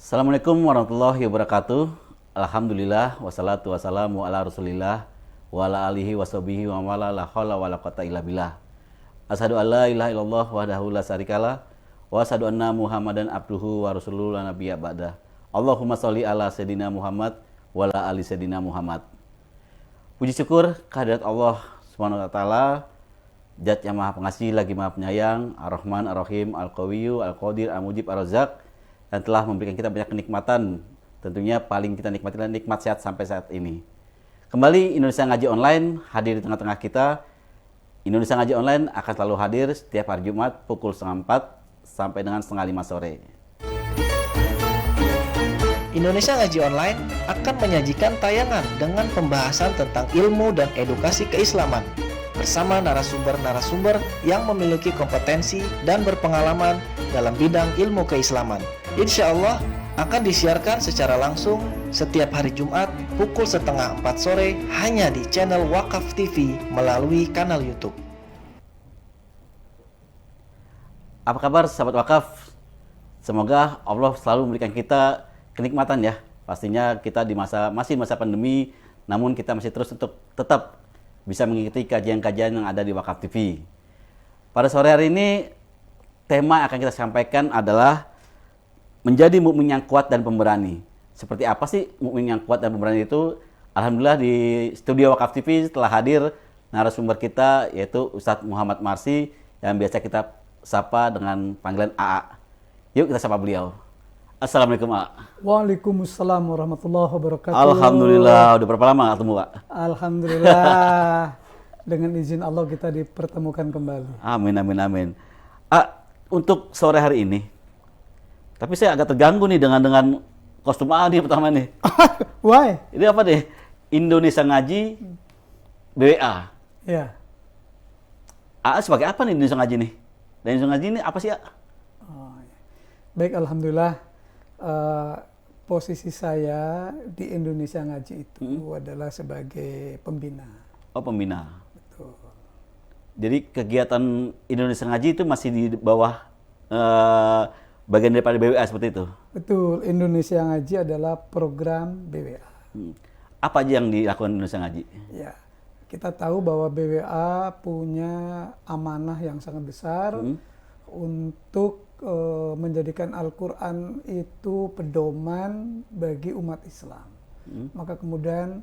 Assalamualaikum warahmatullahi wabarakatuh. Alhamdulillah wassalatu wassalamu ala Rasulillah wa ala alihi washabihi wa wala la haula wala quwata illa billah. Asyhadu an la ilaha illallah wahdahu la syarikalah wa asyhadu anna Muhammadan abduhu wa rasuluhu la nabiyya ba'dah. Allahumma sholli ala sayidina Muhammad wa ala ali sayidina Muhammad. Puji syukur kehadirat Allah Subhanahu wa taala, Zat yang Maha Pengasih lagi Maha Penyayang, Ar-Rahman Ar-Rahim, Al-Qawiyyu, Al-Qadir, Al-Mujib, Ar-Razzaq, dan telah memberikan kita banyak kenikmatan. Tentunya paling kita nikmati adalah nikmat sehat sampai saat ini. Kembali Indonesia Ngaji Online hadir di tengah-tengah kita. Indonesia Ngaji Online akan selalu hadir setiap hari Jumat pukul 4:30 sampai dengan 4:30 sore. Indonesia Ngaji Online akan menyajikan tayangan dengan pembahasan tentang ilmu dan edukasi keislaman bersama narasumber-narasumber yang memiliki kompetensi dan berpengalaman dalam bidang ilmu keislaman. Insya Allah akan disiarkan secara langsung setiap hari Jumat pukul 3:30 sore hanya di channel Wakaf TV melalui kanal YouTube. Apa kabar sahabat wakaf? Semoga Allah selalu memberikan kita kenikmatan ya. Pastinya kita di masih masa pandemi, namun kita masih terus untuk tetap bisa mengikuti kajian-kajian yang ada di Wakaf TV. Pada sore hari ini, tema yang akan kita sampaikan adalah menjadi mukmin yang kuat dan pemberani. Seperti apa sih mukmin yang kuat dan pemberani itu? Alhamdulillah di studio Wakaf TV telah hadir narasumber kita, yaitu Ustadz Muhammad Marsi yang biasa kita sapa dengan panggilan AA. Yuk kita sapa beliau. Assalamualaikum AA. Waalaikumsalam warahmatullahi wabarakatuh. Alhamdulillah, udah berapa lama ketemu Pak? Alhamdulillah, dengan izin Allah kita dipertemukan kembali. Amin, amin, amin. Untuk sore hari ini, tapi saya agak terganggu nih dengan kostum AA nih pertama nih. Why? Ini apa deh? Indonesia Ngaji BWA. Ya. AA sebagai apa nih Indonesia Ngaji nih? Dan Indonesia Ngaji ini apa sih AA? Baik, alhamdulillah. Posisi saya di Indonesia Ngaji itu adalah sebagai pembina. Oh, pembina. Betul. Jadi kegiatan Indonesia Ngaji itu masih di bawah bagian daripada BWA seperti itu? Betul, Indonesia Ngaji adalah program BWA. Apa aja yang dilakukan Indonesia Ngaji? Ya, kita tahu bahwa BWA punya amanah yang sangat besar untuk menjadikan Al-Quran itu pedoman bagi umat Islam. Maka kemudian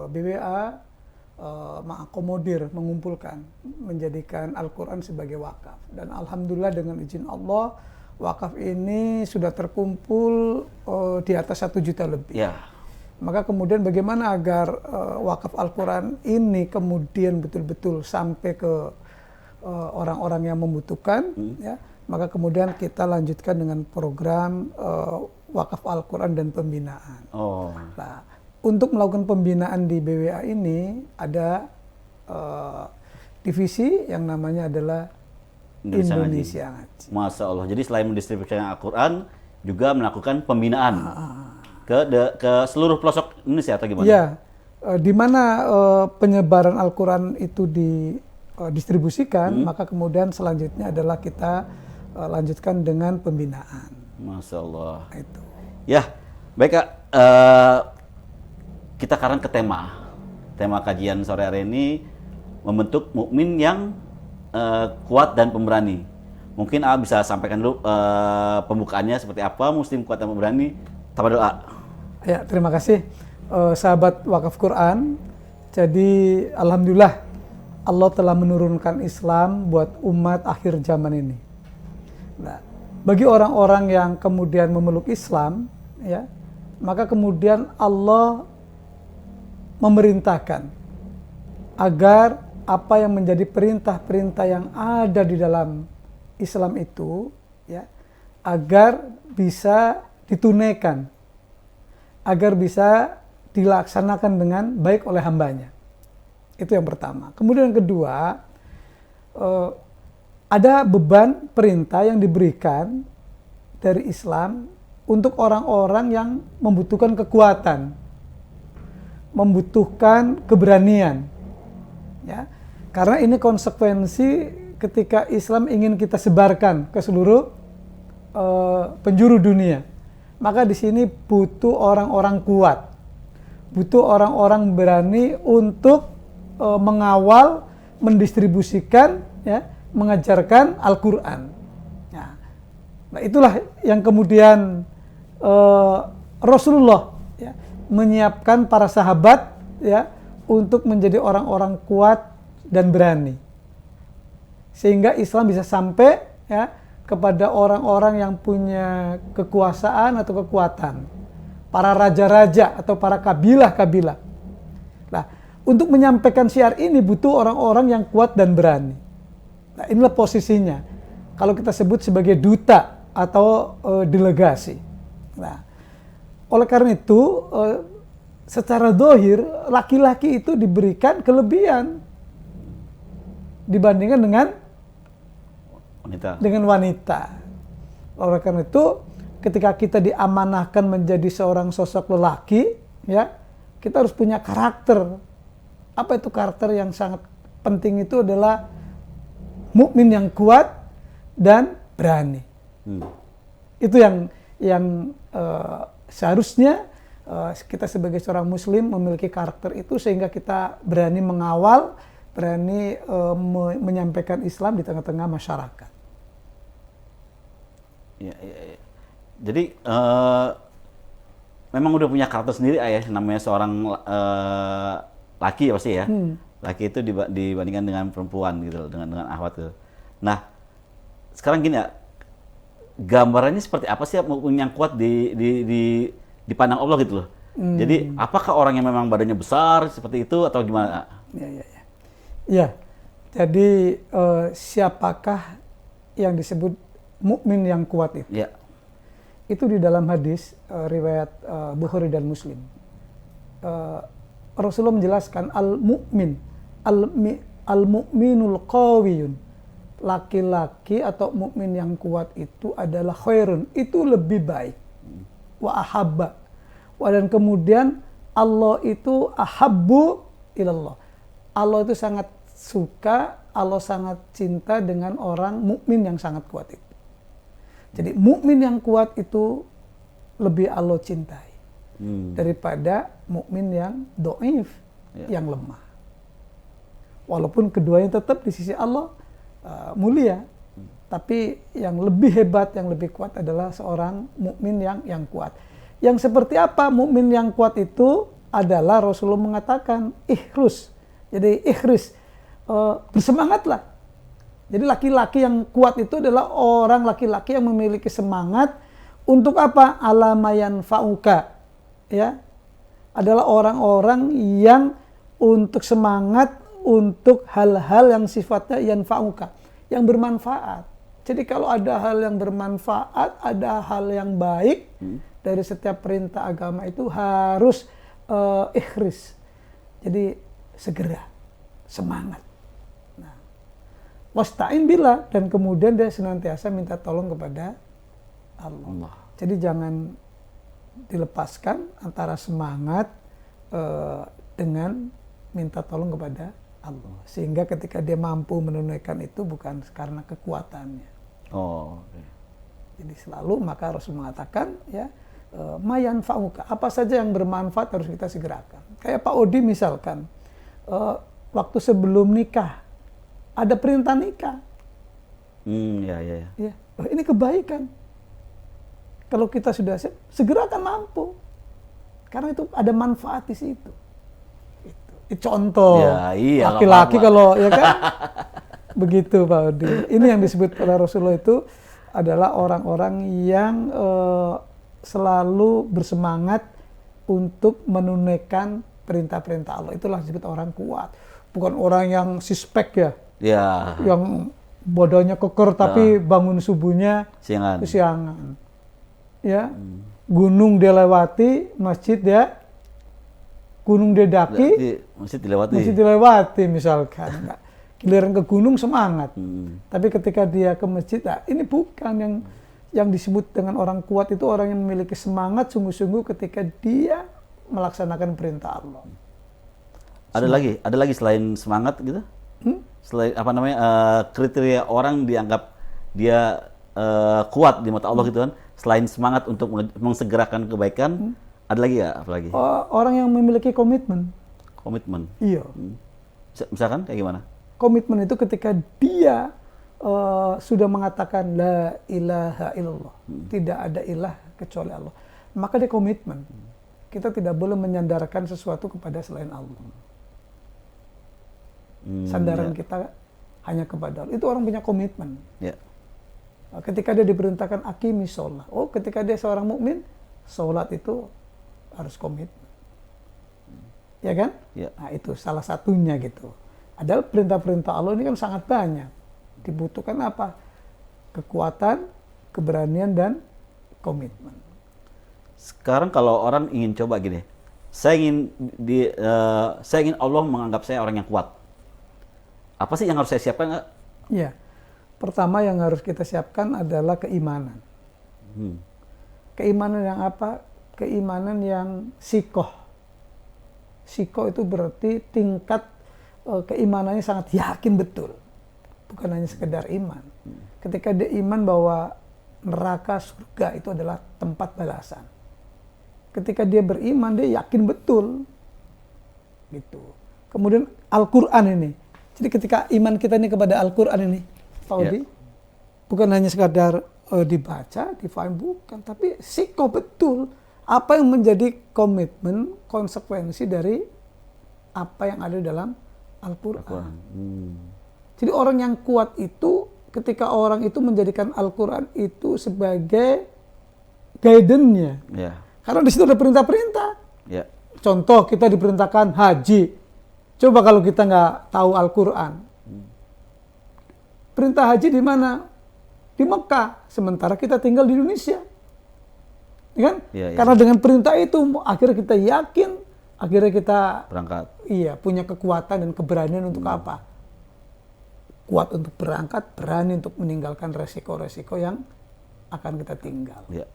BWA mengakomodir, mengumpulkan, menjadikan Al-Quran sebagai wakaf. Dan alhamdulillah dengan izin Allah, wakaf ini sudah terkumpul di atas 1 juta lebih. Ya. Maka kemudian bagaimana agar wakaf Al-Quran ini kemudian betul-betul sampai ke orang-orang yang membutuhkan, ya. Maka kemudian kita lanjutkan dengan program wakaf Al-Quran dan pembinaan. Oh. Nah, untuk melakukan pembinaan di BWA ini ada divisi yang namanya adalah Indonesia Ngaji. Masya Allah. Jadi selain mendistribusikan Al-Quran, juga melakukan pembinaan ke seluruh pelosok Indonesia atau gimana? Ya, di mana penyebaran Al-Quran itu didistribusikan, maka kemudian selanjutnya adalah kita lanjutkan dengan pembinaan. Masya Allah. Itu. Ya, baik Kak. Kita sekarang ke tema. Tema kajian sore hari ini membentuk mukmin yang kuat dan pemberani. Mungkin A bisa sampaikan dulu pembukaannya seperti apa muslim kuat dan pemberani. Tafadhol A. Ya, terima kasih sahabat Wakaf Quran. Jadi alhamdulillah Allah telah menurunkan Islam buat umat akhir zaman ini. Nah, bagi orang-orang yang kemudian memeluk Islam, ya, maka kemudian Allah memerintahkan agar apa yang menjadi perintah-perintah yang ada di dalam Islam itu, ya, agar bisa ditunaikan, agar bisa dilaksanakan dengan baik oleh hambanya. Itu yang pertama. Kemudian yang kedua, ada beban perintah yang diberikan dari Islam untuk orang-orang yang membutuhkan kekuatan, membutuhkan keberanian, ya. Karena ini konsekuensi ketika Islam ingin kita sebarkan ke seluruh penjuru dunia. maka di sini butuh orang-orang kuat, butuh orang-orang berani untuk mengawal, mendistribusikan, ya, mengajarkan Al-Quran. Nah, itulah yang kemudian Rasulullah, ya, menyiapkan para sahabat, ya, untuk menjadi orang-orang kuat dan berani, sehingga Islam bisa sampai, ya, kepada orang-orang yang punya kekuasaan atau kekuatan, para raja-raja atau para kabilah-kabilah. Nah, untuk menyampaikan syiar ini butuh orang-orang yang kuat dan berani. Nah, inilah posisinya kalau kita sebut sebagai duta atau delegasi. Nah, oleh karena itu secara zahir laki-laki itu diberikan kelebihan dibandingkan dengan wanita. Oleh karena itu ketika kita diamanahkan menjadi seorang sosok lelaki, ya, kita harus punya karakter. Apa itu karakter yang sangat penting? Itu adalah mukmin yang kuat dan berani. Itu yang seharusnya kita sebagai seorang muslim memiliki karakter itu, sehingga kita berani mengawal, berani menyampaikan Islam di tengah-tengah masyarakat. Ya. Jadi memang udah punya karakter sendiri, ayah, namanya seorang laki ya pasti ya. Laki itu dibandingkan dengan perempuan gitu, dengan akhwat gitu. Nah, sekarang gini ya, gambarannya seperti apa sih mukmin yang kuat dipandang Allah gitu loh. Jadi apakah orang yang memang badannya besar seperti itu atau gimana? Ya. Jadi siapakah yang disebut mukmin yang kuat itu? Ya. Itu di dalam hadis riwayat Bukhari dan Muslim. Rasulullah menjelaskan al-mu'minul qawiyun. Laki-laki atau mukmin yang kuat itu adalah khairun, itu lebih baik. Wa ahabba. Dan kemudian Allah itu ahabbu ilallah. Allah itu sangat suka, Allah sangat cinta dengan orang mukmin yang sangat kuat itu. Jadi mukmin yang kuat itu lebih Allah cintai daripada mukmin yang dhaif, yang lemah. Walaupun keduanya tetap di sisi Allah mulia, tapi yang lebih hebat, yang lebih kuat adalah seorang mukmin yang kuat. Yang seperti apa mukmin yang kuat itu adalah Rasulullah mengatakan ikhris. Jadi ikhris, bersemangatlah. Jadi laki-laki yang kuat itu adalah orang laki-laki yang memiliki semangat untuk apa? Alamayan fauka, ya, adalah orang-orang yang untuk semangat untuk hal-hal yang sifatnya yanfa'uka, yang bermanfaat. Jadi kalau ada hal yang bermanfaat, ada hal yang baik dari setiap perintah agama itu harus ikhris. Jadi segera, semangat. Nah, wasta'in billah, dan kemudian dia senantiasa minta tolong kepada Allah. Jadi jangan dilepaskan antara semangat dengan minta tolong kepada Allah, sehingga ketika dia mampu menunaikan itu bukan karena kekuatannya. Jadi selalu maka Rasul mengatakan, ya, mayan fauka, apa saja yang bermanfaat harus kita segerakan. Kayak Pak Odi misalkan, waktu sebelum nikah ada perintah nikah. Ya, ini kebaikan. Kalau kita sudah segera akan mampu, karena itu ada manfaat di situ. Contoh, ya, laki-laki kalau, ya kan, begitu Pak Odi. Ini yang disebut oleh Rasulullah itu adalah orang-orang yang selalu bersemangat untuk menunaikan perintah-perintah Allah. Itulah disebut orang kuat. Bukan orang yang suspek ya. Yang bodohnya keker tapi bangun subuhnya kesiangan. Ya, gunung dia lewati, masjid dia, gunung dia daki, masjid dilewati misalkan. Giliran ke gunung semangat. Tapi ketika dia ke masjid, ini bukan yang disebut dengan orang kuat. Itu orang yang memiliki semangat sungguh-sungguh ketika dia melaksanakan perintah Allah. Ada lagi selain semangat gitu? Selain apa namanya kriteria orang dianggap dia kuat di mata Allah gitu kan? selain semangat untuk mengsegerakan kebaikan, ada lagi ya apa lagi? Orang yang memiliki komitmen. Komitmen. Iya. Misalkan kayak gimana? Komitmen itu ketika dia sudah mengatakan la ilaha illallah, tidak ada ilah kecuali Allah, maka dia komitmen. Kita tidak boleh menyandarkan sesuatu kepada selain Allah. Sandaran kita hanya kepada Allah. Itu orang punya komitmen. Ya. Ketika dia diperintahkan aqimi sholat, ketika dia seorang mukmin, sholat itu harus komitmen. Ya kan? Ya. Nah, itu salah satunya gitu. Adalah perintah-perintah Allah ini kan sangat banyak. Dibutuhkan apa? Kekuatan, keberanian, dan komitmen. Sekarang kalau orang ingin coba gini, saya ingin Allah menganggap saya orang yang kuat. Apa sih yang harus saya siapkan? Ya, pertama yang harus kita siapkan adalah keimanan. Keimanan yang apa? Keimanan yang sikoh. Sikoh itu berarti tingkat keimanannya sangat yakin betul. Bukan hanya sekedar iman. Ketika dia iman bahwa neraka, surga itu adalah tempat balasan. Ketika dia beriman, dia yakin betul. Gitu. Kemudian Al-Quran ini. Jadi ketika iman kita ini kepada Al-Quran ini, Pak Odi, bukan hanya sekadar dibaca, difahami, bukan. Tapi sikoh betul. Apa yang menjadi komitmen, konsekuensi dari apa yang ada dalam Al-Quran. Jadi orang yang kuat itu, ketika orang itu menjadikan Al-Quran itu sebagai guidance-nya. Ya. Karena di situ ada perintah-perintah. Ya. Contoh, kita diperintahkan haji. Coba kalau kita nggak tahu Al-Quran. Perintah haji di mana? Di Mekah. Sementara kita tinggal di Indonesia. Ya kan? Ya, ya. Karena dengan perintah itu, akhirnya kita yakin, akhirnya kita Berangkat. Iya, punya kekuatan dan keberanian untuk apa? Kuat untuk berangkat, berani untuk meninggalkan resiko-resiko yang akan kita tinggal. Ya.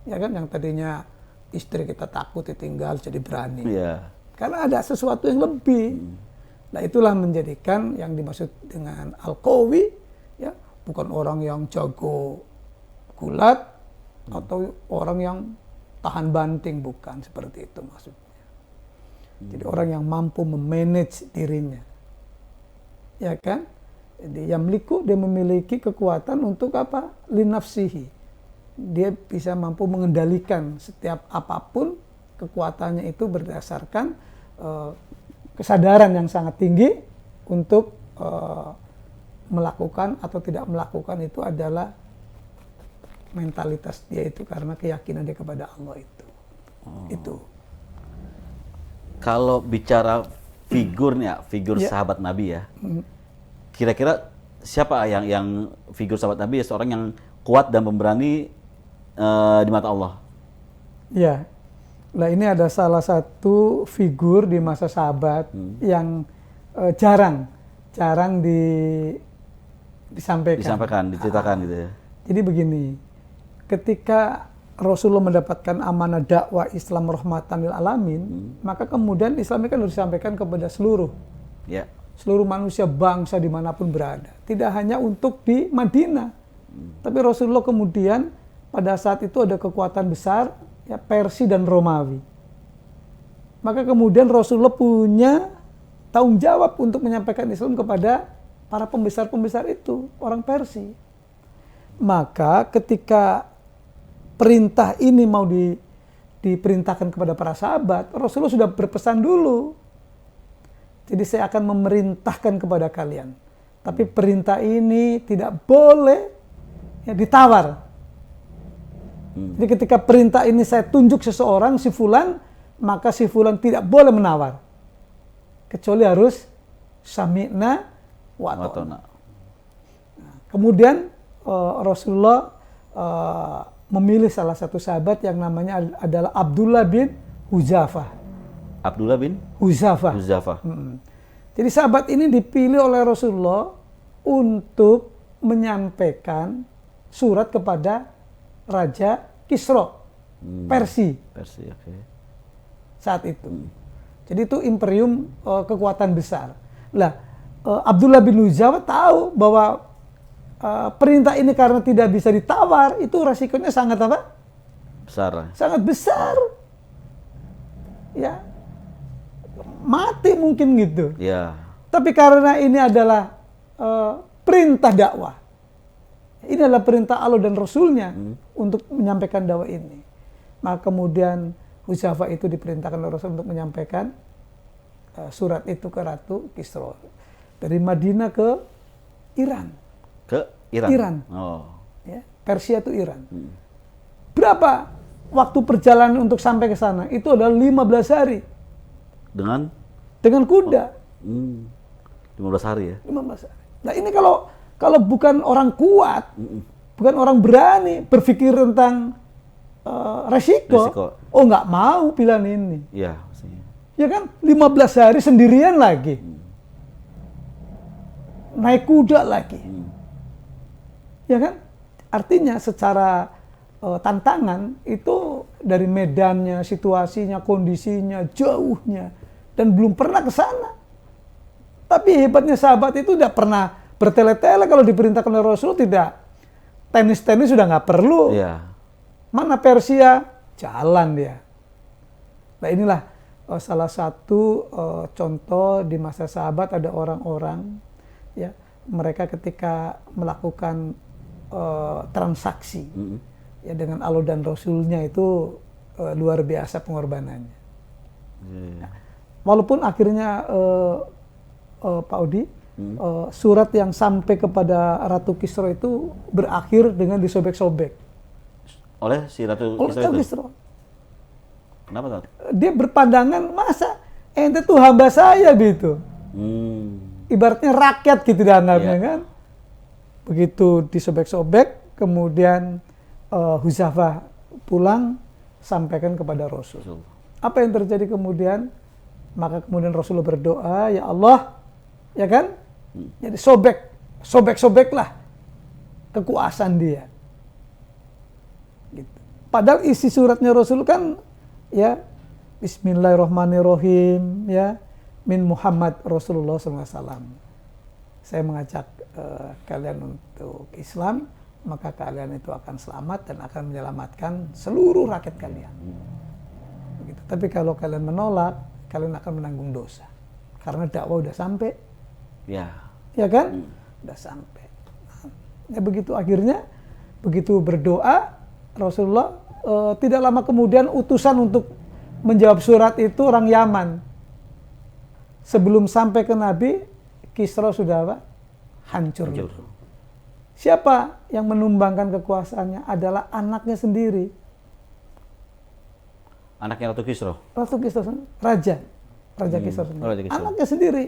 Ya kan, yang tadinya istri kita takut ditinggal jadi berani. Ya. Karena ada sesuatu yang lebih. Nah, itulah menjadikan yang dimaksud dengan Al-Qawi, ya, bukan orang yang jago gulat atau orang yang tahan banting, bukan seperti itu maksudnya. Jadi orang yang mampu memanage dirinya. Ya kan? Jadi yamliku, dia memiliki kekuatan untuk apa? Linafsihi. Dia bisa mampu mengendalikan setiap apapun, kekuatannya itu berdasarkan kesadaran yang sangat tinggi untuk melakukan atau tidak melakukan itu adalah mentalitas dia itu karena keyakinan dia kepada Allah itu. Itu. Kalau bicara figur sahabat Nabi ya, kira-kira siapa yang figur sahabat Nabi ya, seorang yang kuat dan pemberani di mata Allah? Ya, nah ini ada salah satu figur di masa sahabat yang jarang disampaikan, diceritakan gitu ya. Jadi begini, ketika Rasulullah mendapatkan amanah dakwah Islam rahmatan lil alamin, maka kemudian Islam kan harus disampaikan kepada seluruh manusia, bangsa dimanapun berada. Tidak hanya untuk di Madinah, tapi Rasulullah kemudian pada saat itu ada kekuatan besar, ya, Persia dan Romawi. Maka kemudian Rasulullah punya tanggung jawab untuk menyampaikan Islam kepada para pembesar-pembesar itu, orang Persia. Maka ketika perintah ini mau diperintahkan kepada para sahabat, Rasulullah sudah berpesan dulu. Jadi saya akan memerintahkan kepada kalian. Tapi perintah ini tidak boleh ditawar. Jadi ketika perintah ini saya tunjuk seseorang, si fulan, maka si fulan tidak boleh menawar. Kecuali harus sami'na wa ata'na. Kemudian Rasulullah memilih salah satu sahabat yang namanya adalah Abdullah bin Huzafah. Abdullah bin Huzafah. Jadi sahabat ini dipilih oleh Rasulullah untuk menyampaikan surat kepada Raja Kisra, Persia. Saat itu. Jadi itu imperium kekuatan besar. Lah, Abdullah bin Huzafah tahu bahwa perintah ini karena tidak bisa ditawar, itu resikonya sangat apa? Besar. Sangat besar. Ya. Mati mungkin gitu. Ya. Tapi karena ini adalah perintah dakwah. Ini adalah perintah Allah dan Rasulnya untuk menyampaikan dakwah ini. Maka kemudian Huzaifah itu diperintahkan oleh Rasul untuk menyampaikan surat itu ke Ratu Kisra. Dari Madinah ke Iran. Ke Iran? Iran. Oh. Ya, Persia itu Iran. Berapa waktu perjalanan untuk sampai ke sana? Itu adalah 15 hari. Dengan kuda. 15 hari ya. 15 hari. Nah ini kalau bukan orang kuat, bukan orang berani berpikir tentang resiko. Oh nggak mau pilihan ini. Iya, maksudnya. Ya kan 15 hari sendirian lagi. Naik kuda lagi. Ya kan? Artinya secara tantangan itu dari medannya, situasinya, kondisinya, jauhnya, dan belum pernah ke sana. Tapi hebatnya sahabat itu tidak pernah bertele-tele kalau diperintahkan oleh Rasul, tidak. Tenis-tenis sudah nggak perlu. Iya. Mana Persia? Jalan dia. Nah inilah salah satu contoh di masa sahabat ada orang-orang ya mereka ketika melakukan transaksi ya dengan Allah dan Rasulnya itu luar biasa pengorbanannya. Walaupun akhirnya Pak Odi surat yang sampai kepada Ratu Kisra itu berakhir dengan disobek-sobek Oleh si Ratu oleh Kisra Ratu itu? Kisra. Kenapa tuh? Dia berpandangan masa ente tuh hamba saya gitu. Ibaratnya rakyat gitu dianggapnya kan. Begitu disobek-sobek, kemudian Huzaifah pulang, sampaikan kepada Rasul. Apa yang terjadi kemudian? Maka kemudian Rasulullah berdoa, ya Allah, ya kan? Jadi sobek-sobeklah kekuasaan dia. Gitu. Padahal isi suratnya Rasul kan, ya, Bismillahirrahmanirrahim, ya, min Muhammad Rasulullah SAW. Saya mengajak kalian untuk Islam, maka kalian itu akan selamat dan akan menyelamatkan seluruh rakyat kalian. Begitu. Tapi kalau kalian menolak, kalian akan menanggung dosa. Karena dakwah udah sampai. Ya kan? Udah sampai. Ya begitu akhirnya, begitu berdoa, Rasulullah tidak lama kemudian utusan untuk menjawab surat itu orang Yaman. Sebelum sampai ke Nabi, Kisra sudah apa? Hancur. Siapa yang menumbangkan kekuasaannya adalah anaknya sendiri. Anaknya Ratu Kisra? Ratu Kisra, Raja Kisra sendiri. Raja Kisra. Anaknya sendiri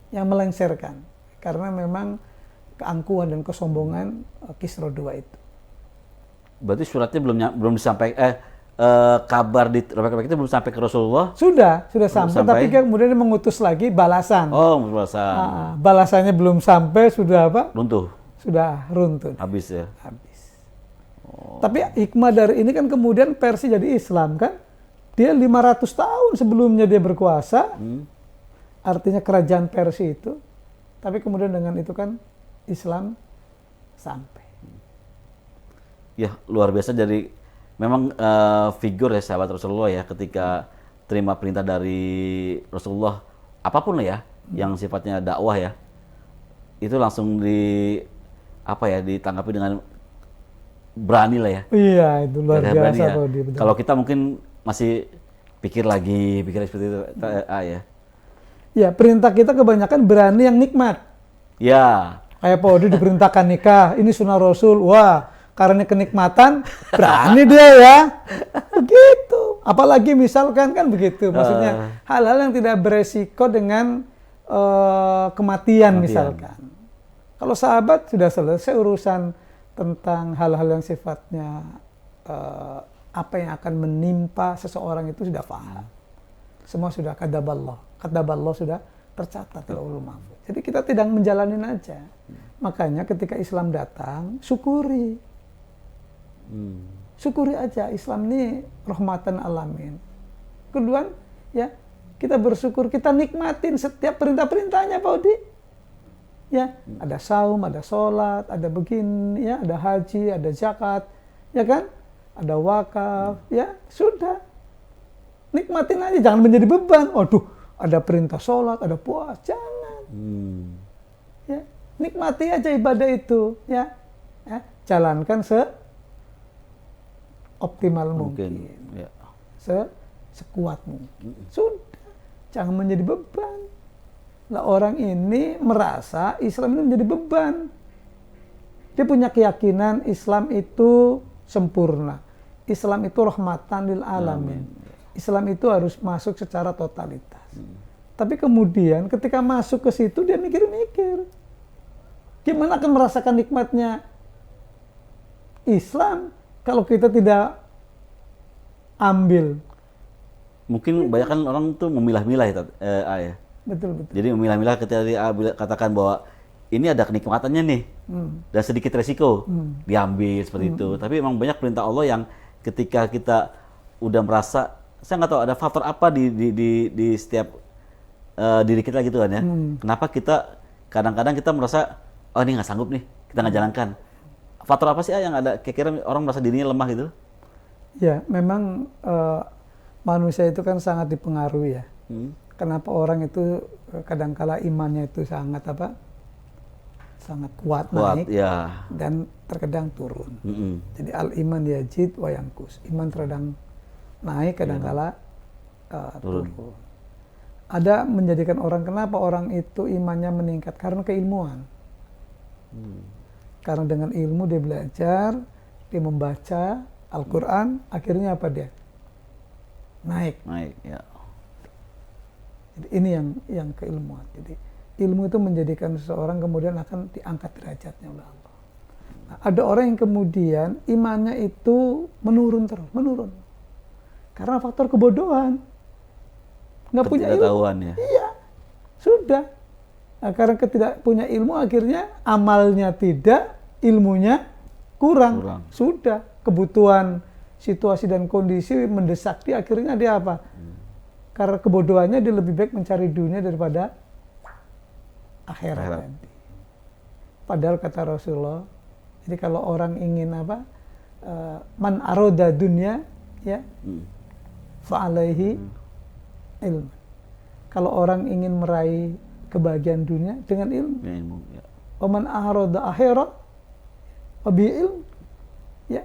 yang melengsarkan. Karena memang keangkuhan dan kesombongan Kisra II itu. Berarti suratnya belum disampaikan, kabar di robek-robek itu belum sampai ke Rasulullah? Sudah sampai, tapi kemudian dia mengutus lagi balasan. Oh, balasan. Balasannya belum sampai, sudah apa? Runtuh. Sudah runtuh. Habis ya. Habis. Tapi hikmah dari ini kan kemudian Persia jadi Islam kan? Dia 500 tahun sebelumnya dia berkuasa. Artinya kerajaan Persia itu. Tapi kemudian dengan itu kan Islam sampai. Ya, luar biasa. Jadi memang figur ya sahabat Rasulullah ya, ketika terima perintah dari Rasulullah apapun lah ya, yang sifatnya dakwah ya, itu langsung ditanggapi dengan berani lah ya. Iya, itu luar biasa. Ya. Kalau kita mungkin masih pikir seperti itu ya. Ya, perintah kita kebanyakan berani yang nikmat. Ya. Kayak Pak Odi diperintahkan nikah, ini sunnah Rasul, wah, karena kenikmatan, berani dia ya. Begitu. Apalagi misalkan kan begitu. Maksudnya hal-hal yang tidak beresiko dengan kematian misalkan. Kalau sahabat sudah selesai urusan tentang hal-hal yang sifatnya apa yang akan menimpa seseorang itu sudah paham. Semua sudah kataballah. Kataballah sudah tercatat di Lauhul Mahfuz. Jadi kita tidak menjalanin aja. Makanya ketika Islam datang, syukuri. Syukuri aja, Islam ini rahmatan alamin. Kedua, ya, kita bersyukur, kita nikmatin setiap perintah-perintahnya Pak Odi. ya, ada saum, ada sholat, ada begini, ya, ada haji, ada zakat, ya kan, ada wakaf, ya sudah, nikmatin aja, jangan menjadi beban. Waduh, ada perintah sholat, ada puasa, jangan, ya, nikmati aja ibadah itu, ya, jalankan optimal mungkin. Ya. Sekuat mungkin. Sudah, jangan menjadi beban. Nah, orang ini merasa Islam ini menjadi beban. Dia punya keyakinan Islam itu sempurna. Islam itu rahmatan lil alamin. Islam itu harus masuk secara totalitas. Tapi kemudian ketika masuk ke situ dia mikir-mikir. Gimana akan merasakan nikmatnya Islam kalau kita tidak ambil. Mungkin banyak kan orang tuh memilah-milah ya, ya. Betul. Jadi memilah-milah ketika dia katakan bahwa ini ada kenikmatannya nih, dan sedikit resiko diambil seperti itu. Tapi emang banyak perintah Allah yang ketika kita udah merasa, saya nggak tahu ada faktor apa di setiap diri kita gitu kan ya. Kenapa kita kadang-kadang kita merasa, oh ini nggak sanggup nih, kita nggak jalankan. Faktor apa sih yang ada kira-kira orang merasa dirinya lemah gitu? Ya, memang manusia itu kan sangat dipengaruhi ya. Kenapa orang itu kadangkala imannya itu sangat sangat kuat naik, ya. Dan terkadang turun. Jadi al iman yazid wa yanqus. Iman terkadang naik, kadangkala turun. Ada menjadikan orang, kenapa orang itu imannya meningkat? Karena keilmuan. Karena dengan ilmu dia belajar, dia membaca Al-Quran, akhirnya apa dia? Naik, ya. Jadi ini yang keilmuan. Jadi ilmu itu menjadikan seseorang kemudian akan diangkat derajatnya oleh Allah. Nah, ada orang yang kemudian imannya itu menurun terus, karena faktor kebodohan, nggak punya ilmu. Ya. Iya, sudah. Nah, karena tidak punya ilmu, akhirnya amalnya tidak, ilmunya kurang. Sudah, kebutuhan situasi dan kondisi mendesak dia, akhirnya dia apa? Karena kebodohannya dia lebih baik mencari dunia daripada akhirat. Padahal kata Rasulullah, jadi kalau orang ingin man aroda dunia, ya, fa'alaihi ilmu. Kalau orang ingin meraih kebahagiaan dunia dengan ilmu. Ya. Oman aroda akhirat, wabi ilmu. Ya,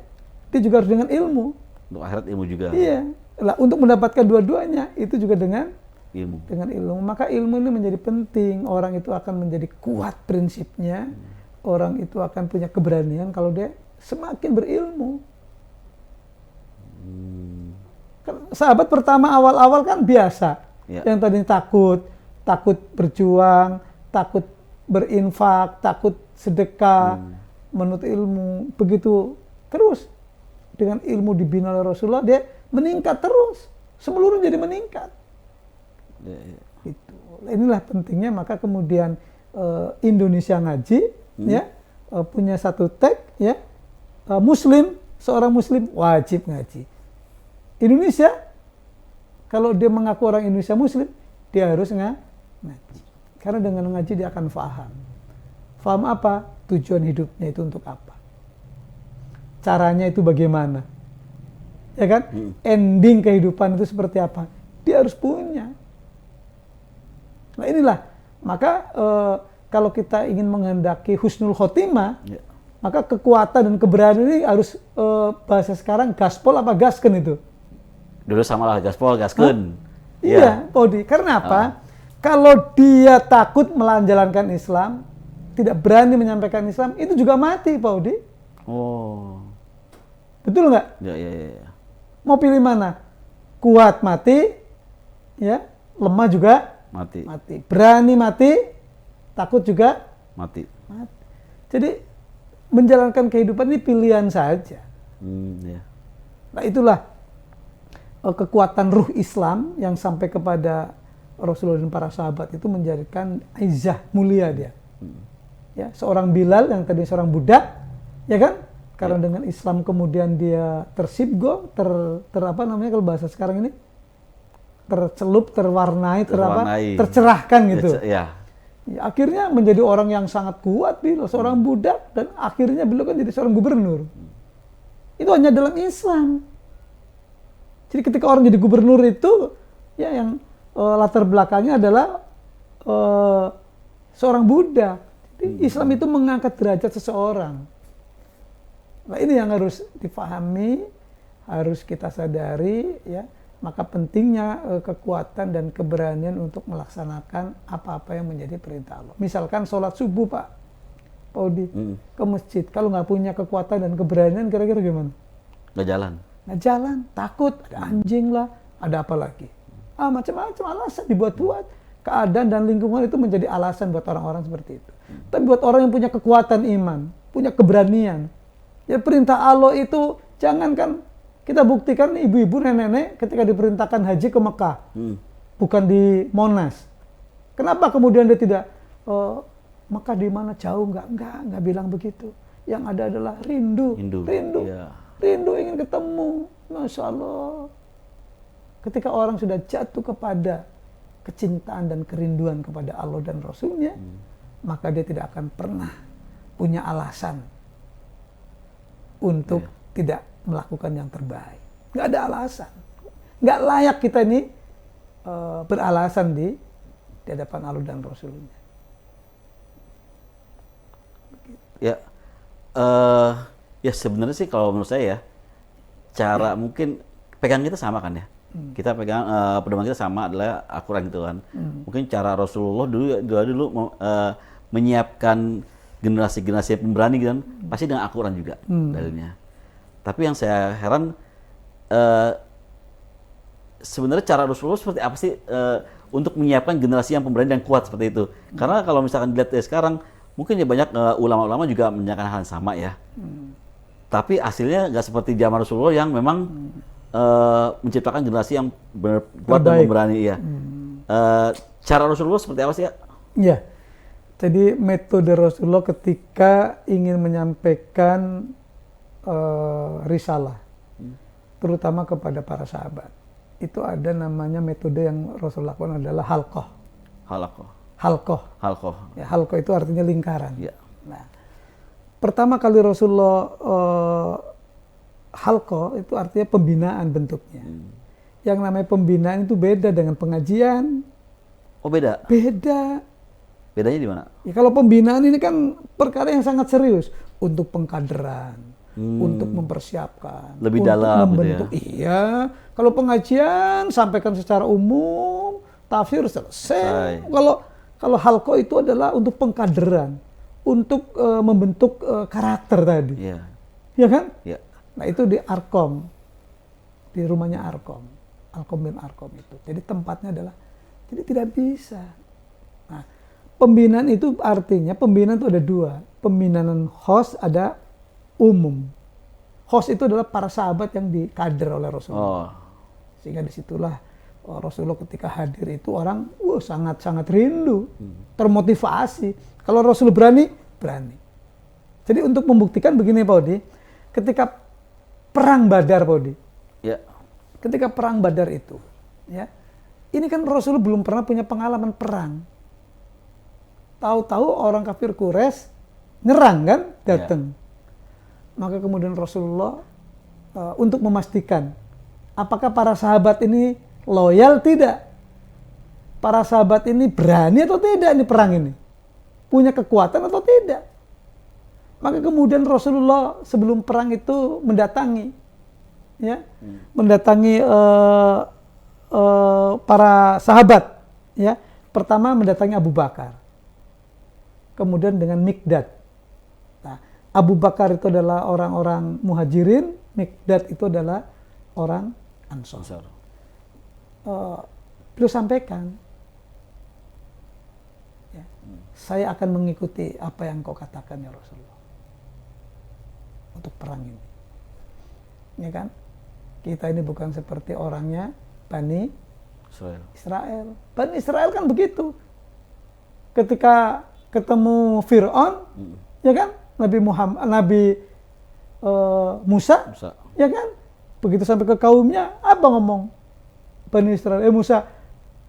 dia juga harus dengan ilmu. Untuk akhirat ilmu juga. Iya. Lah, untuk mendapatkan dua-duanya itu juga dengan ilmu. Maka ilmu ini menjadi penting. Orang itu akan menjadi kuat prinsipnya. Orang itu akan punya keberanian kalau dia semakin berilmu. Kan, sahabat pertama awal-awal kan biasa. Ya. Yang tadinya takut berjuang, takut berinfak, takut sedekah, menuntut ilmu. Begitu terus dengan ilmu dibina oleh Rasulullah, dia meningkat terus, semeluruh jadi meningkat. Itu. Inilah pentingnya, maka kemudian Indonesia Ngaji ya punya satu tag ya, Muslim, seorang Muslim wajib ngaji. Indonesia kalau dia mengaku orang Indonesia Muslim, dia harus ngaji. Karena dengan ngaji dia akan faham apa tujuan hidupnya itu untuk apa, caranya itu bagaimana. Ya kan? Ending kehidupan itu seperti apa? Dia harus punya. Nah inilah, maka kalau kita ingin menghendaki husnul khotimah, maka kekuatan dan keberanian ini harus bahasa sekarang gaspol apa gasken itu? Dulu samalah gaspol, gasken. Iya, Podi. Karena apa? Kalau dia takut menjalankan Islam, tidak berani menyampaikan Islam, itu juga mati, Podi. Oh. Betul nggak? Ya. Mau pilih mana? Kuat mati, ya, lemah juga mati. Berani mati, takut juga mati. Jadi menjalankan kehidupan ini pilihan saja. Ya. Nah itulah kekuatan ruh Islam yang sampai kepada Rasulullah dan para sahabat itu menjadikan izzah, mulia dia. Ya, seorang Bilal yang tadi seorang budak, ya kan? Karena dengan Islam kemudian dia tersibgo, apa namanya kalau bahasa sekarang ini, tercelup, terwarnai, tercerahkan gitu. Ya. Ya, akhirnya menjadi orang yang sangat kuat, beliau seorang budak, dan akhirnya beliau kan jadi seorang gubernur. Itu hanya dalam Islam. Jadi ketika orang jadi gubernur itu, ya yang latar belakangnya adalah seorang budak. Jadi Islam itu mengangkat derajat seseorang. Nah, ini yang harus difahami, harus kita sadari, ya. Maka pentingnya kekuatan dan keberanian untuk melaksanakan apa-apa yang menjadi perintah Allah. Misalkan sholat subuh, Pak Audi, ke masjid. Kalau nggak punya kekuatan dan keberanian, kira-kira gimana? Nggak jalan. Nggak jalan, takut, ada anjing lah, ada apa lagi. Macam-macam alasan dibuat-buat. Keadaan dan lingkungan itu menjadi alasan buat orang-orang seperti itu. Tapi buat orang yang punya kekuatan iman, punya keberanian, ya perintah Allah itu jangankan. Kita buktikan ibu-ibu, nenek-nenek ketika diperintahkan haji ke Mekah, bukan di Monas. Kenapa kemudian dia tidak, Mekah di mana jauh, enggak bilang begitu. Yang ada adalah rindu. Ya. Rindu ingin ketemu, Masya Allah. Ketika orang sudah jatuh kepada kecintaan dan kerinduan kepada Allah dan Rasulnya, maka dia tidak akan pernah punya alasan untuk tidak melakukan yang terbaik. Nggak ada alasan. Nggak layak kita ini beralasan di hadapan Allah dan Rasulnya. Ya, ya sebenarnya sih kalau menurut saya ya, cara mungkin pegang kita sama kan ya. Kita pegang pedoman kita sama adalah Al-Quran gitu kan. Mungkin cara Rasulullah dulu menyiapkan generasi-generasi pemberani gitu kan, pasti dengan Al-Quran juga dalilnya. Tapi yang saya heran, sebenarnya cara Rasulullah seperti apa sih untuk menyiapkan generasi yang pemberani dan kuat seperti itu? Karena kalau misalkan dilihat dari sekarang, mungkin ya banyak ulama-ulama juga menyampaikan hal yang sama ya. Tapi hasilnya nggak seperti zaman Rasulullah yang memang menciptakan generasi yang benar kuat dan pemberani. Ya. Cara Rasulullah seperti apa sih ya? Iya. Jadi metode Rasulullah ketika ingin menyampaikan risalah, terutama kepada para sahabat, itu ada namanya metode yang Rasul lakukan adalah halqah. Ya, halqah itu artinya lingkaran. Ya. Nah, pertama kali Rasulullah halqah itu artinya pembinaan bentuknya. Yang namanya pembinaan itu beda dengan pengajian. Oh beda? Beda. Bedanya di mana? Ya, kalau pembinaan ini kan perkara yang sangat serius untuk pengkaderan. Untuk mempersiapkan, lebih untuk dalam membentuk. Gitu ya? Iya, kalau pengajian sampaikan secara umum, tafsir selesai. Kalau halqah itu adalah untuk pengkaderan, untuk membentuk karakter tadi. Iya. Ya kan? Iya. Nah, itu di Arkom. Di rumahnya Arkom. Alkom bin Arkom itu. Jadi tempatnya adalah, jadi tidak bisa. Nah, pembinaan itu artinya pembinaan itu ada dua. Pembinaan khos, ada umum. Host itu adalah para sahabat yang dikader oleh Rasulullah. Sehingga disitulah Rasulullah ketika hadir itu orang sangat-sangat rindu, termotivasi. Kalau Rasul berani. Jadi untuk membuktikan begini Pak Odi, ketika perang Badar Pak Odi, ketika perang Badar itu, ya, ini kan Rasulullah belum pernah punya pengalaman perang. Tahu-tahu orang kafir Quraisy nyerang kan, datang. Maka kemudian Rasulullah untuk memastikan apakah para sahabat ini loyal tidak, para sahabat ini berani atau tidak ini perang ini, punya kekuatan atau tidak. Maka kemudian Rasulullah sebelum perang itu mendatangi, ya, mendatangi para sahabat, ya. Pertama mendatangi Abu Bakar, kemudian dengan Mikdad. Abu Bakar itu adalah orang-orang muhajirin, Mikdad itu adalah orang Ansor. Beliau sampaikan, ya, saya akan mengikuti apa yang kau katakan ya Rasulullah untuk perang ini. Ya kan? Kita ini bukan seperti orangnya Bani Israel. Bani Israel kan begitu. Ketika ketemu Fir'aun, ya kan? Nabi Musa, ya kan? Begitu sampai ke kaumnya, apa ngomong? Bani Israel, Musa,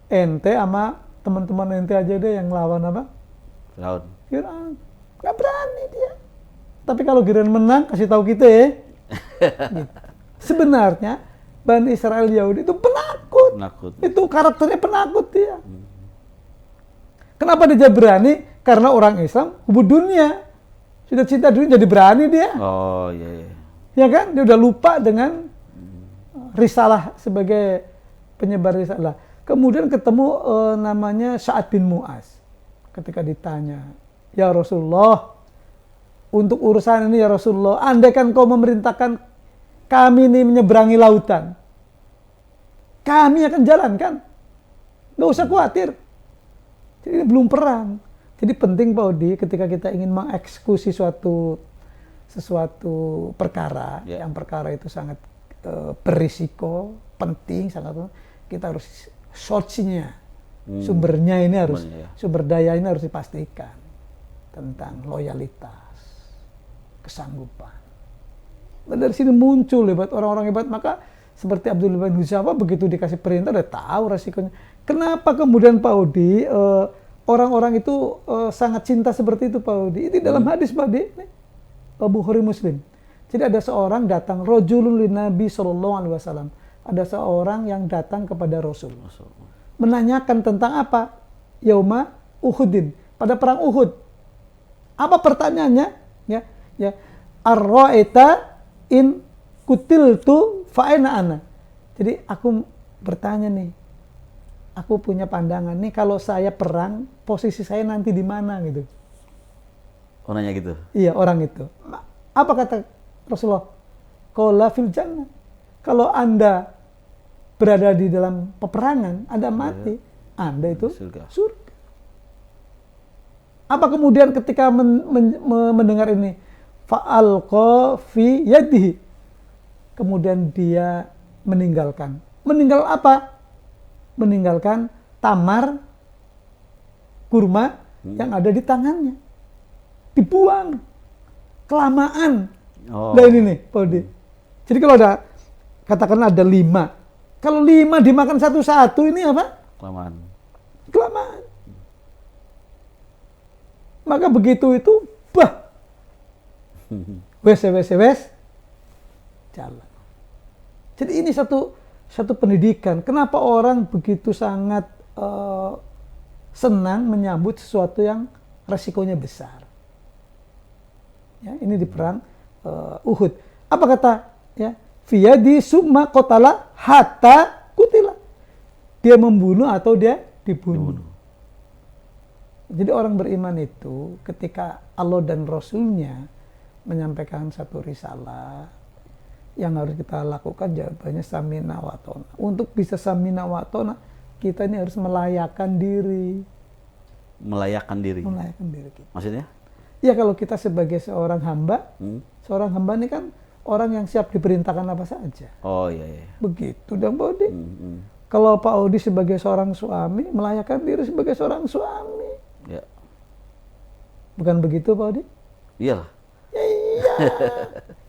ente sama teman-teman ente aja deh yang lawan apa? Firaun. Firaun nggak berani dia. Tapi kalau giliran menang kasih tahu kita ya. Gitu. Sebenarnya Bani Israel Yahudi itu penakut. Penakut. Itu karakternya penakut dia. Kenapa dia berani? Karena orang Islam hubud dunia. Sudah cinta dunia jadi berani dia. Oh iya. Ya kan? Dia udah lupa dengan risalah sebagai penyebar risalah. Kemudian ketemu namanya Sa'ad bin Mu'az. Ketika ditanya, "Ya Rasulullah, untuk urusan ini ya Rasulullah, andaikan kau memerintahkan kami ini menyeberangi lautan, kami akan jalankan. Nggak usah khawatir. Jadi ini belum perang." Jadi penting Pak Odi, ketika kita ingin mengeksekusi sesuatu perkara, yang perkara itu sangat berisiko, penting, kita harus source-nya, sumbernya ini harus, sumber daya ini harus dipastikan tentang loyalitas, kesanggupan. Dan dari sini muncul hebat orang-orang hebat. Maka seperti Abdullah bin Huzaifah begitu dikasih perintah udah tahu resikonya. Kenapa kemudian Pak Odi orang-orang itu sangat cinta seperti itu Pak Odi? Ini dalam hadis Pak Odi, Bukhari Muslim. Jadi ada seorang datang, rojulun lin Nabi SAW. Ada seorang yang datang kepada Rasul. Menanyakan tentang apa? Yauma Uhudin. Pada perang Uhud. Apa pertanyaannya? Ya. Ar-ra'ita in kutiltu fa'aina ana. Jadi aku bertanya nih. Aku punya pandangan nih, kalau saya perang, posisi saya nanti di mana gitu. Oh nanya gitu? Iya, orang itu. Apa kata Rasulullah? Qala fil jannah. Kalau Anda berada di dalam peperangan, Anda mati, Anda itu surga. Apa kemudian ketika mendengar ini? Fa'alqa fi yadihi. Kemudian dia meninggalkan. Meninggal apa? Meninggalkan tamar kurma yang ada di tangannya. Dibuang. Kelamaan. Nah ini nih, Pak Odi. Jadi kalau ada, katakanlah ada 5. Kalau 5 dimakan satu-satu, ini apa? Kelamaan. Maka begitu itu, wes, jalan. Jadi ini satu pendidikan. Kenapa orang begitu sangat senang menyambut sesuatu yang resikonya besar? Ya, ini di perang Uhud. Apa kata? Ya, fiyadi summa qatala hatta kutila. Dia membunuh atau dia dibunuh. Jadi orang beriman itu ketika Allah dan Rasulnya menyampaikan satu risalah, yang harus kita lakukan jawabannya samina wa ta'na. Untuk bisa samina wa ta'na, kita ini harus melayakkan diri. Melayakkan diri Kita. Maksudnya? Ya kalau kita sebagai seorang hamba, seorang hamba ini kan orang yang siap diperintahkan apa saja. Oh iya. Begitu dong Pak Odi. Kalau Pak Odi sebagai seorang suami, melayakkan diri sebagai seorang suami. Ya. Bukan begitu Pak Odi? Iyalah. Iya.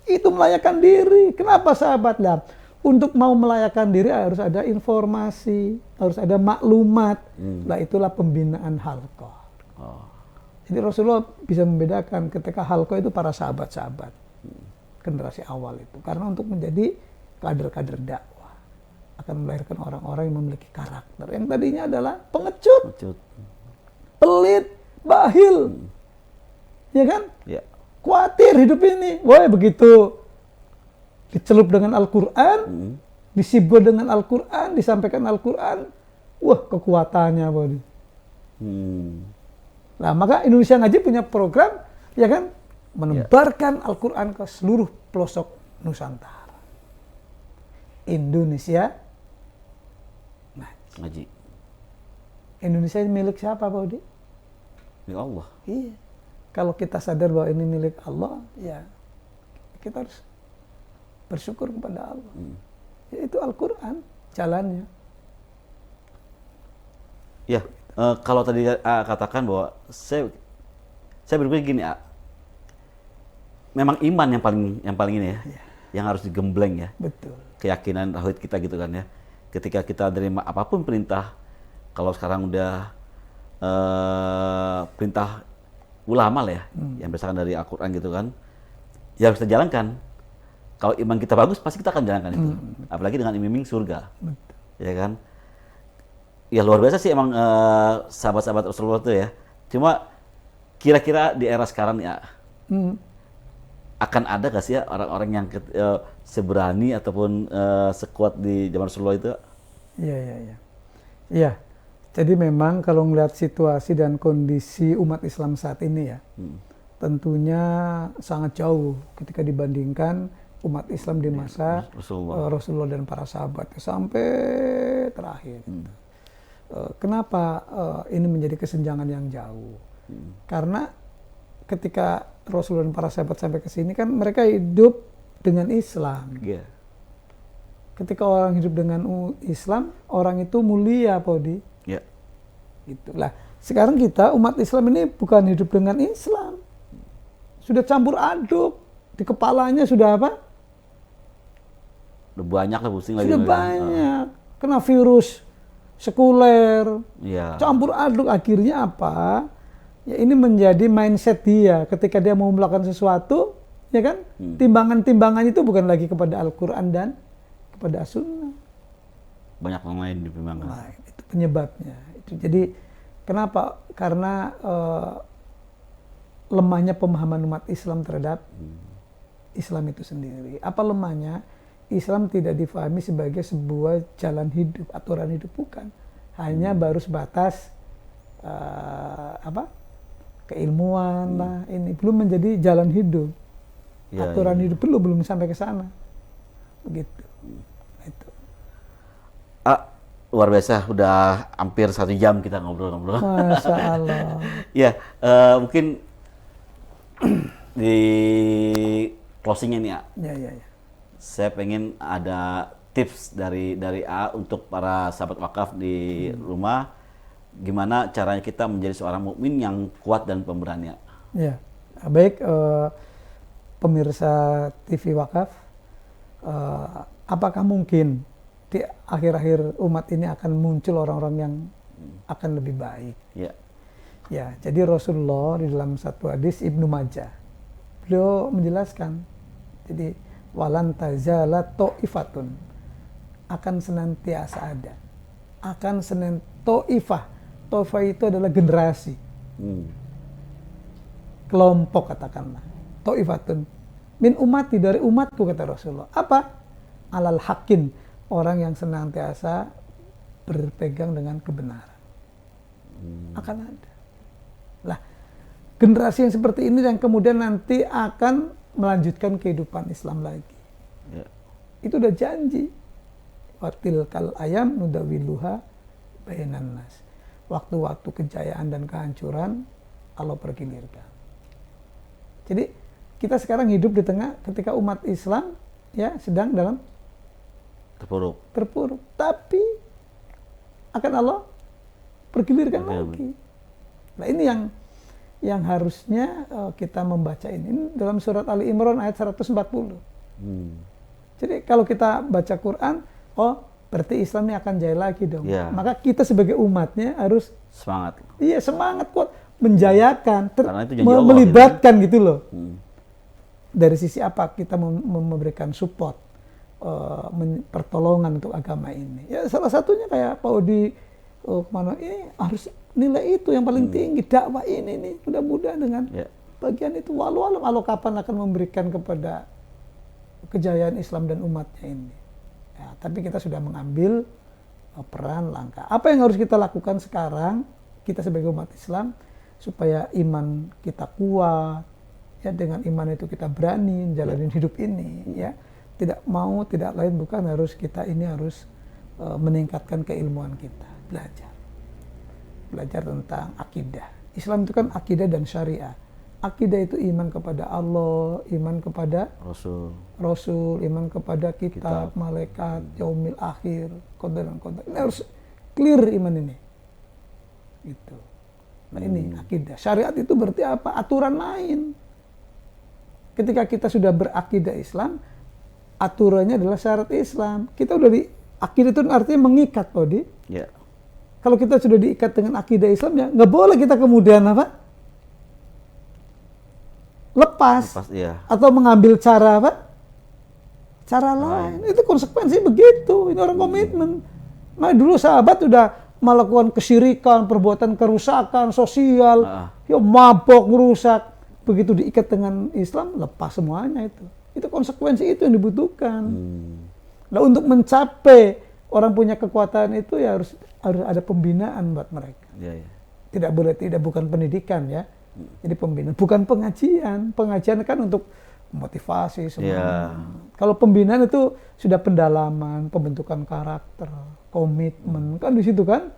Itu melayakkan diri. Kenapa sahabat lah? Untuk mau melayakkan diri harus ada informasi, harus ada maklumat. Lah itulah pembinaan halqah. Jadi Rasulullah bisa membedakan ketika halqah itu para sahabat-sahabat generasi awal itu. Karena untuk menjadi kader-kader dakwah akan melahirkan orang-orang yang memiliki karakter. Yang tadinya adalah pengecut, pelit, bahil. Ya kan? Ya. Khawatir hidup ini. Wah, begitu dicelup dengan Al-Quran, disibgo dengan Al-Quran, disampaikan Al-Quran, wah kekuatannya Pak. Nah, maka Indonesia Ngaji punya program, ya kan, menebarkan Al-Quran ke seluruh pelosok Nusantara. Indonesia Ngaji. Indonesia ini milik siapa Pak Udi? Milik Allah. Iya. Kalau kita sadar bahwa ini milik Allah, ya kita harus bersyukur kepada Allah. Ya, itu Al-Quran jalannya. Ya, kalau tadi katakan bahwa saya berpikir gini, memang iman yang paling ini ya, yang harus digembleng ya. Betul. Keyakinan tauhid kita gitu kan ya. Ketika kita terima apapun perintah, kalau sekarang udah perintah ulama lah ya, yang berdasarkan dari Al-Quran gitu kan, ya harus kita jalankan. Kalau iman kita bagus, pasti kita akan jalankan itu. Apalagi dengan iming-iming surga. Ya kan? Ya luar biasa sih emang sahabat-sahabat Rasulullah itu ya. Cuma kira-kira di era sekarang ya, akan ada gak sih ya orang-orang yang seberani ataupun sekuat di zaman Rasulullah itu? Iya. Jadi memang kalau melihat situasi dan kondisi umat Islam saat ini ya, tentunya sangat jauh ketika dibandingkan umat Islam di masa Rasulullah dan para sahabat sampai terakhir. Kenapa ini menjadi kesenjangan yang jauh? Karena ketika Rasulullah dan para sahabat sampai ke sini kan mereka hidup dengan Islam. Ketika orang hidup dengan Islam, orang itu mulia, Podi. Itulah. Sekarang kita umat Islam ini bukan hidup dengan Islam, sudah campur aduk, di kepalanya sudah apa? Udah banyak lah pusing lagi. Sudah banyak, kena virus sekuler, campur aduk, akhirnya apa? Ya ini menjadi mindset dia ketika dia mau melakukan sesuatu, ya kan? Timbangan-timbangan itu bukan lagi kepada Al-Quran dan kepada As-Sunnah. Banyak yang lain ditimbangkan. Nah, itu penyebabnya. Jadi kenapa? Karena lemahnya pemahaman umat Islam terhadap Islam itu sendiri. Apa lemahnya? Islam tidak difahami sebagai sebuah jalan hidup, aturan hidup, bukan. Hanya baru sebatas keilmuan lah, ini belum menjadi jalan hidup. Aturan hidup belum sampai ke sana. Begitu. Itu. Luar biasa, udah hampir 1 jam kita ngobrol-ngobrol. Masya Allah. Ya, mungkin di closingnya nih ya. Saya pengen ada tips dari A untuk para sahabat wakaf di rumah, gimana caranya kita menjadi seorang mukmin yang kuat dan pemberani. Ya, baik pemirsa TV Wakaf, apakah mungkin di akhir-akhir umat ini akan muncul orang-orang yang akan lebih baik? Ya, jadi Rasulullah di dalam satu hadis Ibnu Majah, beliau menjelaskan, jadi walan tazala ta'ifatun, akan senantiasa ada, akan ta'ifah itu adalah generasi, kelompok katakanlah, ta'ifatun min umati, dari umatku kata Rasulullah, apa? Alal haqqin, orang yang senantiasa berpegang dengan kebenaran. Akan ada. Lah, generasi yang seperti ini yang kemudian nanti akan melanjutkan kehidupan Islam lagi. Itu udah janji. Watil kal ayam nudawiluha bainan nas. Waktu-waktu kejayaan dan kehancuran Allah pergilirkan. Jadi kita sekarang hidup di tengah ketika umat Islam ya sedang dalam terpuruk. Tapi akan Allah pergilirkan lagi. Nah ini yang harusnya kita membaca ini dalam surat Ali Imran ayat 140. Jadi kalau kita baca Quran, berarti Islam ini akan jaya lagi dong. Maka kita sebagai umatnya harus semangat. Iya, semangat kuat, menjayakan, Allah, melibatkan gitu loh. Dari sisi apa kita memberikan support, pertolongan untuk agama ini. Ya salah satunya kayak Pak Odi kemana ini harus nilai itu yang paling tinggi, dakwah ini nih, mudah-mudahan dengan bagian itu walau Allah kapan akan memberikan kepada kejayaan Islam dan umatnya ini. Ya, tapi kita sudah mengambil peran langkah. Apa yang harus kita lakukan sekarang kita sebagai umat Islam supaya iman kita kuat, ya dengan iman itu kita berani menjalani hidup ini, ya tidak lain bukan harus meningkatkan keilmuan kita, belajar tentang akidah. Islam itu kan akidah dan syariah. Akidah itu iman kepada Allah, iman kepada Rasul, iman kepada kitab, malaikat, yaumil akhir, qadar dan qadar. Ini harus clear iman ini. Gitu. Nah ini akidah. Syariat itu berarti apa? Aturan main. Ketika kita sudah berakidah Islam, aturannya adalah syarat Islam. Kita udah akidah itu artinya mengikat, Odi. Kalau kita sudah diikat dengan akidah Islam, ya nggak boleh kita kemudian apa? lepas. Iya. Atau mengambil cara apa? Cara lain. Itu konsekuensi begitu. Ini orang komitmen. Nah, dulu sahabat udah melakukan kesyirikan, perbuatan kerusakan sosial, ya mabok, merusak. Begitu diikat dengan Islam, lepas semuanya itu. Itu konsekuensi itu yang dibutuhkan. Nah, untuk mencapai orang punya kekuatan itu ya harus ada pembinaan buat mereka. Iya, iya. Tidak bukan pendidikan ya. Jadi pembinaan, bukan pengajian. Pengajian kan untuk motivasi semua. Yeah. Kalau pembinaan itu sudah pendalaman, pembentukan karakter, komitmen, kan di situ kan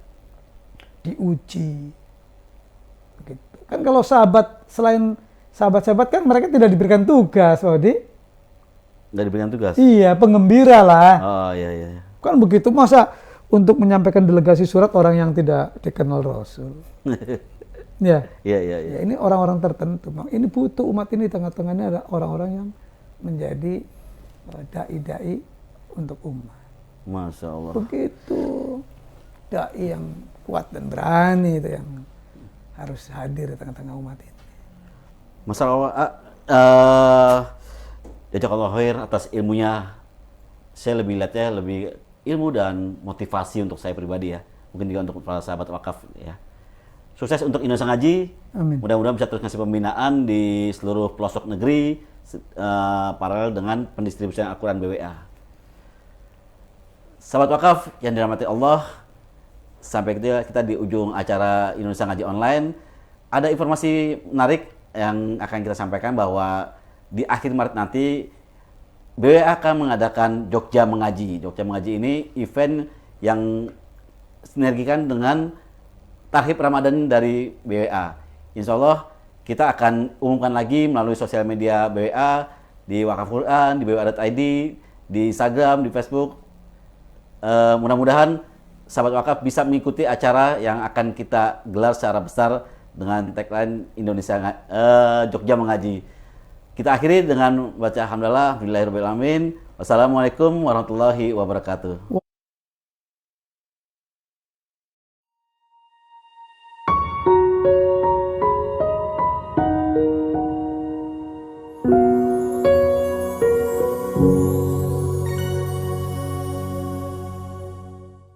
diuji. Begitu. Kan kalau selain sahabat-sahabat kan mereka tidak diberikan tugas, Wadi. Nggak diberikan tugas? Iya, penggembira lah. Oh iya, iya. Kan begitu, masa untuk menyampaikan delegasi surat orang yang tidak dikenal Rasul. Ya. Iya, iya, iya. Ya, ini orang-orang tertentu. Ini butuh umat ini, tengah-tengahnya ada orang-orang yang menjadi dai-dai untuk umat. Masya Allah. Begitu. Dai yang kuat dan berani itu yang harus hadir di tengah-tengah umat ini. Masalah jazakallahu khair atas ilmunya. Saya lebih lihatnya lebih ilmu dan motivasi untuk saya pribadi ya. Mungkin juga untuk para sahabat wakaf ya. Sukses untuk Indonesia Ngaji. Amin. Mudah-mudahan bisa terus ngasih pembinaan di seluruh pelosok negeri paralel dengan pendistribusian Al-Quran BWA. Sahabat wakaf yang dirahmati Allah, sampai kita di ujung acara Indonesia Ngaji Online. Ada informasi menarik yang akan kita sampaikan bahwa di akhir Maret nanti BWA akan mengadakan Jogja Mengaji. Jogja Mengaji ini event yang sinergikan dengan Tarhib Ramadan dari BWA. Insya Allah kita akan umumkan lagi melalui sosial media BWA, di Wakaf Quran, di BWA.id, di Instagram, di Facebook. Mudah-mudahan sahabat wakaf bisa mengikuti acara yang akan kita gelar secara besar dengan tagline Jogja Mengaji. Kita akhiri dengan baca alhamdulillah, alhamdulillahirabbil alamin. Wassalamualaikum warahmatullahi wabarakatuh.